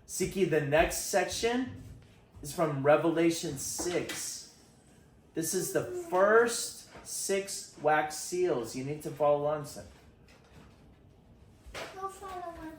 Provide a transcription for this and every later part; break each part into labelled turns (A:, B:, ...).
A: Siki, the next section is from Revelation 6. This is the first 6 wax seals. You need to follow along, son.
B: Go follow on.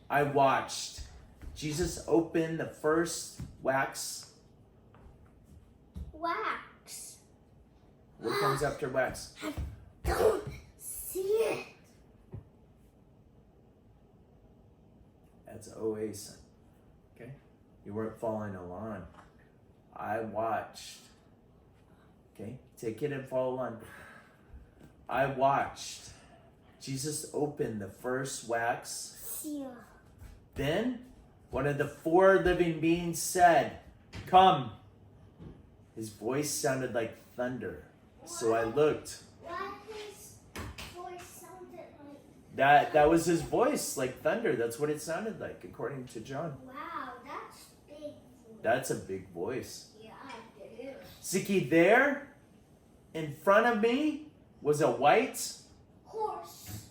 A: I watched Jesus open the first wax.
B: Wax.
A: What comes after wax?
B: I don't see it.
A: That's OA, son. Okay? You weren't following along. I watched. Okay? Take it and follow along. I watched Jesus open the first wax.
B: Seal.
A: Then one of the 4 living beings said, "Come." His voice sounded like thunder. So I looked.
B: Why his voice sounded like
A: That was his voice, like thunder. That's what it sounded like, according to John.
B: wow, that's big.
A: That's a big voice.
B: Yeah, it is.
A: Siki, there in front of me was a white.
B: Horse.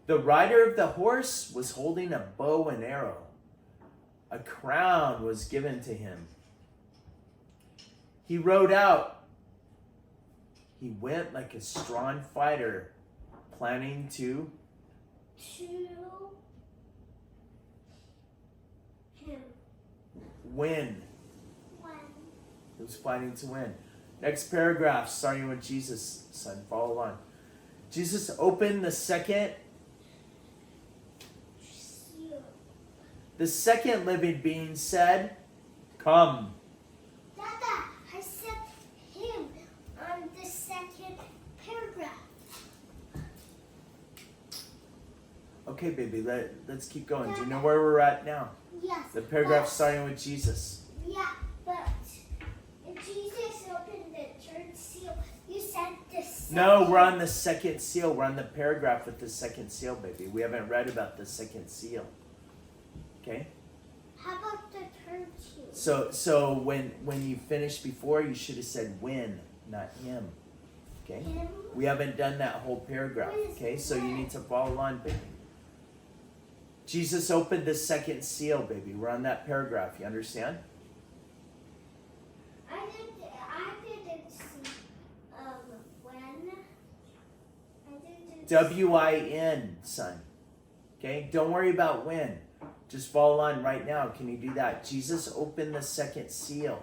A: The rider of the horse was holding a bow and arrow. A crown was given to him. He rode out. He went like a strong fighter, planning to
B: To him.
A: win.
B: When
A: He was planning to win. Next paragraph, starting with Jesus, son. Follow on. Jesus opened the second
B: seal.
A: The second living being said, "Come."
B: Dada, I said him on the second paragraph.
A: Okay, baby, let's keep going. Do you know where we're at now?
B: Yes.
A: The paragraph
B: but-
A: starting with Jesus.
B: Yeah, but if Jesus opened the third seal, you said the second.
A: No, we're on the second seal. We're on the paragraph with the second seal, baby. We haven't read about the second seal. Okay?
B: How about the third seal?
A: So when you finished before, you should have said when, not him. Okay?
B: Him?
A: We haven't done that whole paragraph. Okay? So you need to follow on, baby. Jesus opened the second seal, baby. We're on that paragraph. You understand?
B: I didn't see when. I didn't.
A: W-I-N, son. Okay? Don't worry about when. Just follow on right now. Can you do that? Jesus opened the second seal.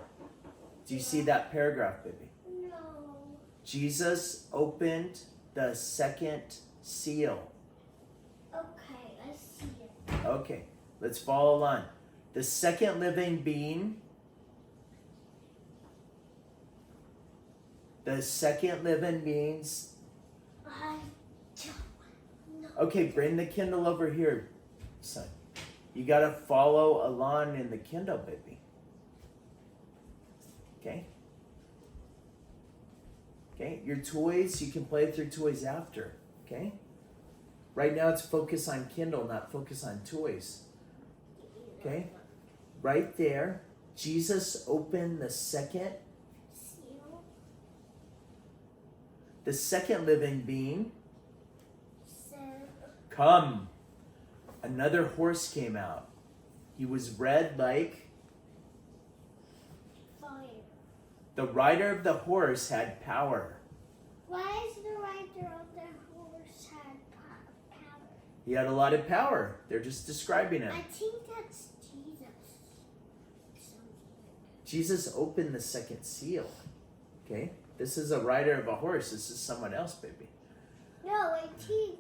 A: Do you see that paragraph, baby?
B: No.
A: Jesus opened the second seal.
B: Okay, I see it.
A: Okay, let's follow on. The second living being. The second living beings.
B: I don't know.
A: Okay, bring the Kindle over here, son. You gotta follow along in the Kindle, baby. Okay? Okay, your toys, you can play with your toys after. Okay? Right now it's focus on Kindle, not focus on toys. Okay? Right there, Jesus opened the second
B: Seal.
A: living being.
B: Said
A: Come. Another horse came out. He was red like.
B: fire.
A: The rider of the horse had power.
B: Why is the rider of the horse had power?
A: He had a lot of power. They're just describing him.
B: I think that's Jesus.
A: Jesus opened the second seal. Okay? This is a rider of a horse. This is someone else, baby.
B: No, I think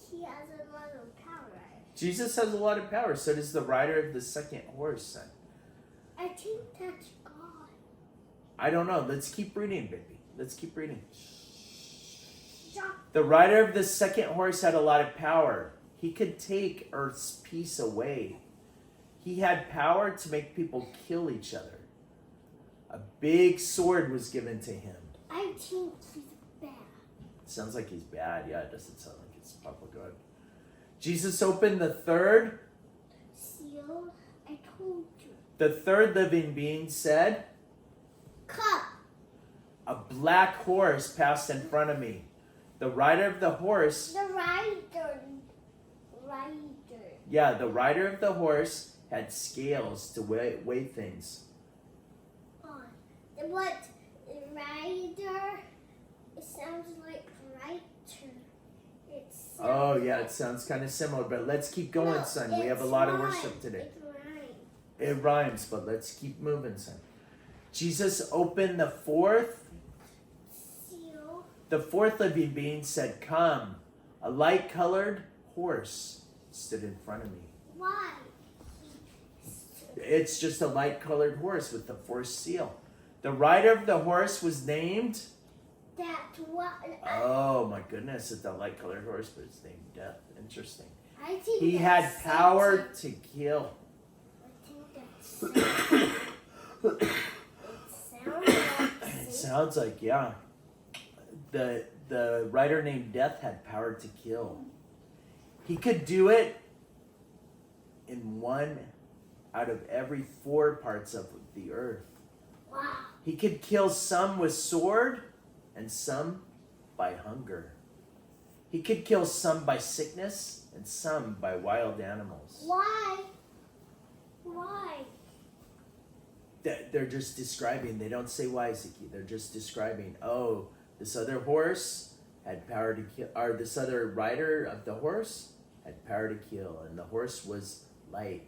B: he has a lot of power.
A: Jesus has a lot of power. So does the rider of the second horse, son.
B: I think that's God.
A: I don't know. Let's keep reading, baby. Let's keep reading.
B: Shut.
A: The rider of the second horse had a lot of power. He could take Earth's peace away. He had power to make people kill each other. A big sword was given to him.
B: I think he's bad.
A: Sounds like he's bad. Yeah, it doesn't sound like it's Papa God. Jesus opened the third.
B: Seal, I told you.
A: The third living being said,
B: Come.
A: "A black horse passed in front of me. The The rider of the horse.
B: The rider.
A: Yeah, the rider of the horse had scales to weigh things.
B: What rider? It sounds like writer.
A: Oh yeah, it sounds kind of similar, but let's keep going, son. We have a lot of worship today. It rhymes, but let's keep moving, son. Jesus opened the fourth
B: seal.
A: The fourth living being said, "Come." A light-colored horse stood in front of me.
B: Why?
A: It's just a light-colored horse with the fourth seal. The rider of the horse was named...
B: That what?
A: Oh my goodness, it's a light-colored horse, but it's named Death. Interesting.
B: I think
A: He had power to kill.
B: I think that's
A: It sounds like, yeah. The rider named Death had power to kill. He could do it in 1 out of every 4 parts of the earth.
B: Wow.
A: He could kill some with sword and some by hunger. He could kill some by sickness and some by wild animals.
B: Why? Why?
A: They're just describing. They don't say why, Ziki. They're just describing. Oh, this other horse had power to kill. Or this other rider of the horse had power to kill. And the horse was light.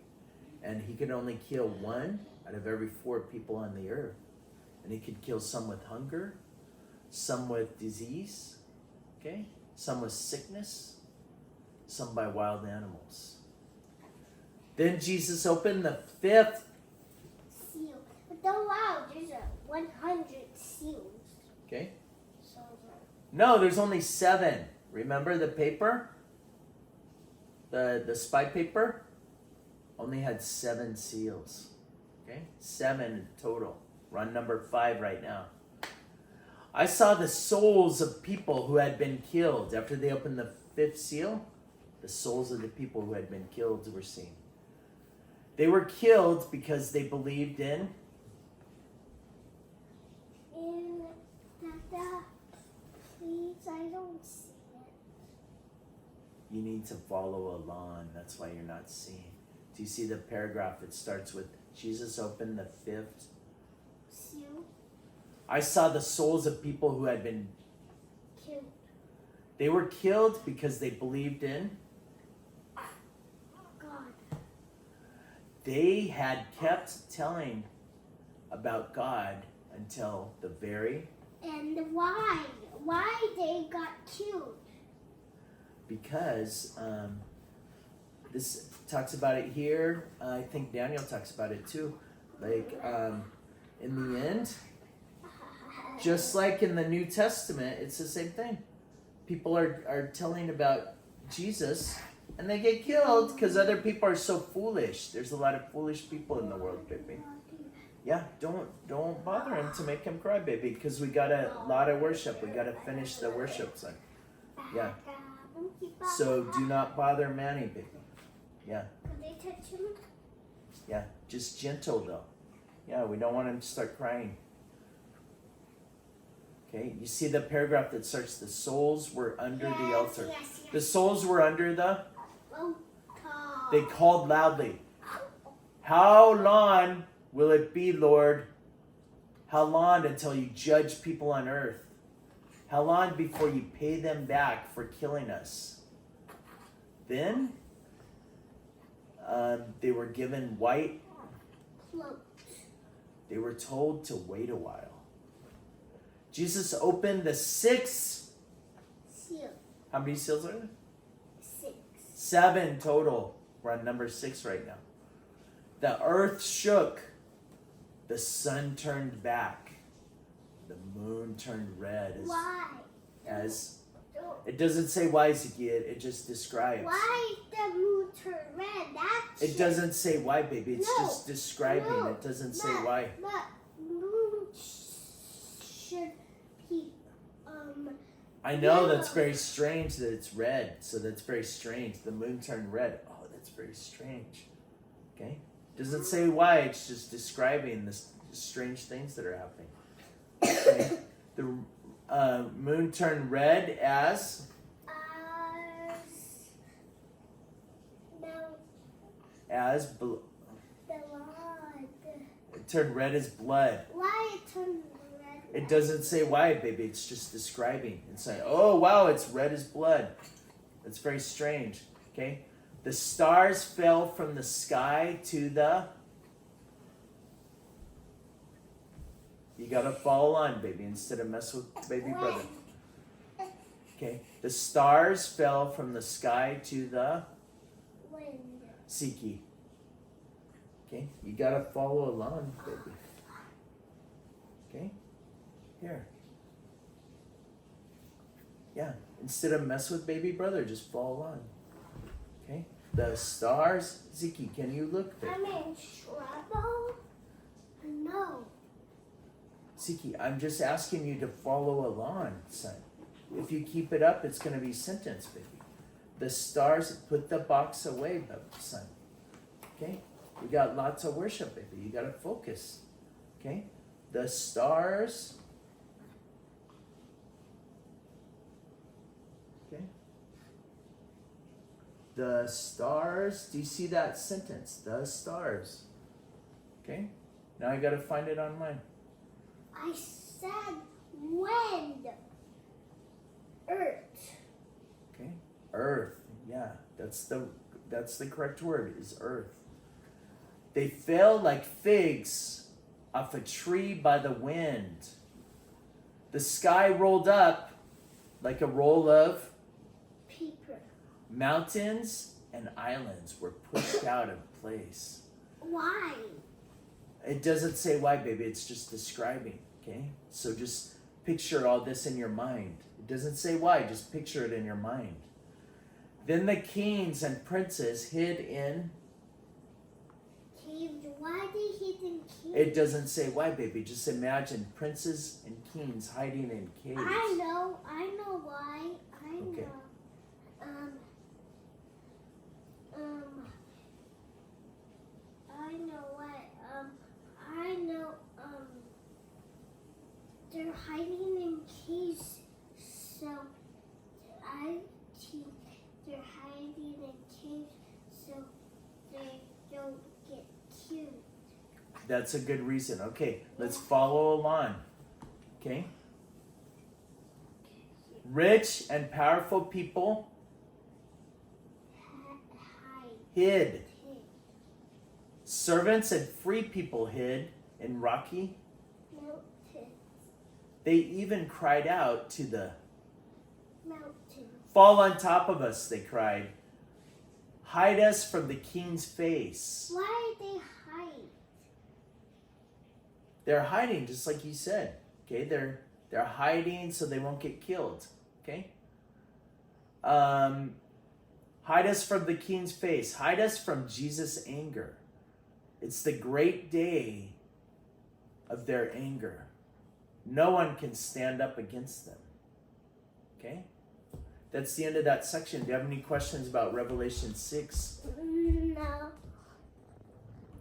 A: And he could only kill 1 out of every 4 people on the earth. And he could kill some with hunger, some with disease, okay? Some with sickness, some by wild animals. Then Jesus opened the 5th
B: seal. But wow, there's 100 seals.
A: Okay.
B: So
A: No, there's only 7. Remember the paper? The spy paper? Only had 7 seals. Okay? 7 total. We're on number 5 right now. I saw the souls of people who had been killed. After they opened the 5th seal, the souls of the people who had been killed were seen. They were killed because they believed in...
B: Please, I don't see it.
A: You need to follow along. That's why you're not seeing. Do you see the paragraph that starts with Jesus opened the 5th
B: seal?
A: I saw the souls of people who had been
B: Killed.
A: They were killed because they believed in.
B: God.
A: They had kept telling about God until the very...
B: And why? Why they got killed?
A: Because this talks about it here. I think Daniel talks about it too. Like in the end, just like in the New Testament, it's the same thing. People are telling about Jesus and they get killed because other people are so foolish. There's a lot of foolish people in the world, baby. Yeah, don't bother him to make him cry, baby, because we got a lot of worship. We got to finish the worship song. Yeah. So do not bother Manny, baby. Yeah.
B: Could they touch him?
A: Yeah, just gentle though. Yeah, we don't want him to start crying. Okay, you see the paragraph that starts, the souls were under the altar.
B: Yes.
A: The souls were under the,
B: Oh,
A: they called loudly. How long will it be, Lord? How long until you judge people on earth? How long before you pay them back for killing us? Then they were given white.
B: cloak.
A: They were told to wait a while. Jesus opened the 6th.
B: Seal.
A: How many seals are there?
B: 6.
A: 7 total. We're on number 6 right now. The earth shook. The sun turned back. The moon turned red.
B: Why?
A: It doesn't say why, Zacchaeus. It just describes.
B: Why the moon turn red? That's
A: It doesn't say why, baby. It's
B: No.
A: just describing.
B: No.
A: It doesn't say
B: But-
A: why.
B: But moon should be
A: I know
B: yellow.
A: that's very strange that it's red. So that's very strange. The moon turned red. Oh, that's very strange. Okay? Doesn't say why. It's just describing the strange things that are happening. Okay? Moon turned red as
B: blood.
A: it turned red as blood.
B: Why it turned red?
A: It doesn't say why, baby. It's just describing. It's like, oh wow, it's red as blood. It's very strange. Okay, the stars fell from the sky to the. You gotta follow on, baby, instead of mess with baby brother. Okay, the stars fell from the sky to the
B: Wind.
A: Siki. Okay, you gotta follow along, baby. Okay, here. Yeah, instead of mess with baby brother, just follow on. Okay, the stars, Ziki, can you look there?
B: I'm in trouble? No.
A: Ziki, I'm just asking you to follow along, son. If you keep it up, it's gonna be sentence, baby. The stars, put the box away, son. Okay? We got lots of worship, baby. You gotta focus. Okay? The stars. Okay? The stars. Do you see that sentence? The stars. Okay? Now I gotta find it online.
B: I said wind. Earth.
A: Okay? Earth. Yeah, that's the correct word, is earth. They fell like figs off a tree by the wind. The sky rolled up like a roll of
B: Paper.
A: mountains and islands were pushed out of place.
B: Why?
A: It doesn't say why, baby. It's just describing, okay? So just picture all this in your mind. It doesn't say why, just picture it in your mind. Then the kings and princes hid in.
B: Caves. Why they hid in caves?
A: It doesn't say why, baby. Just imagine princes and kings hiding in caves.
B: I know why. I
A: Okay.
B: know. I know what. I know. They're hiding in caves, so I think they're hiding in caves so they don't get killed.
A: That's a good reason. Okay, let's follow along. Okay? Rich and powerful people
B: Hide.
A: hid. Servants and free people hid in rocky.
B: Mountain.
A: They even cried out to the
B: Mountain.
A: fall on top of us, they cried. Hide us from the king's face.
B: Why did they hide?
A: They're hiding just like you said. Okay, they're hiding so they won't get killed. Okay? Hide us from the king's face. Hide us from Jesus' anger. It's the great day of their anger. No one can stand up against them. Okay? That's the end of that section. Do you have any questions about Revelation 6?
B: No.